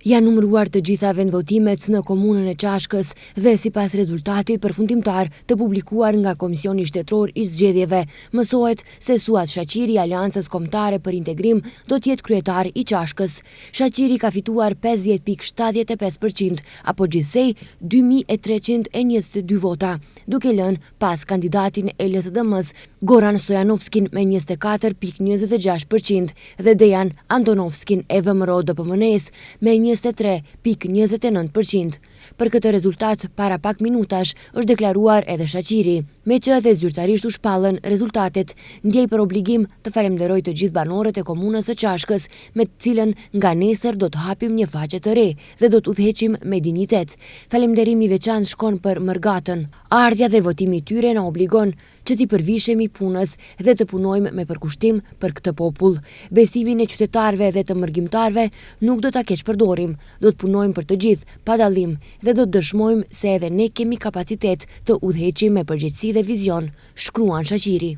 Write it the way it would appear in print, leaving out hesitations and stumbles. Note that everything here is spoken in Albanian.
Janë numëruar të gjitha vendvotimet në komunën e Qashkës dhe sipas rezultatit përfundimtar të publikuar nga Komisioni Shtetëror i Zgjedhjeve, mësohet se Suat Shaqiri, Aleancës Kombëtare për Integrim, do të jetë kryetar i Qashkës. Shaqiri ka fituar 50.75%, apo gjithsej 2322 vota, duke lënë pas kandidatin e LSDM-s Goran Stojanovskin me 24.26% dhe Dejan Antonovskin e VMRO-DPMNE-s me 23.29%. Për këtë rezultat, para pak minutash është deklaruar edhe Shaqiri, me që edhe zyrtarisht u shpallën rezultatet, ndjej për obligim të falemnderoj të gjithë banorët e komunës së Qashkës, me të cilën nga nesër do të hapim një faqe të re dhe do të udhëheqim me dinjitet. Falemnderimi i veçantë shkon për Mërgatën. Ardhja dhe votimi i tyre na obligon që t'i përvishemi punës dhe të punojmë me përkushtim për këtë popull. Besimin e qytetarëve dhe të mërgjimtarëve nuk do ta keq përdorim, do të punojmë për të gjithë, pa dallim, dhe do të dëshmojmë se edhe ne kemi kapacitet të udhëheqim me përgjegjësi dhe vizion, shkruan Shaqiri.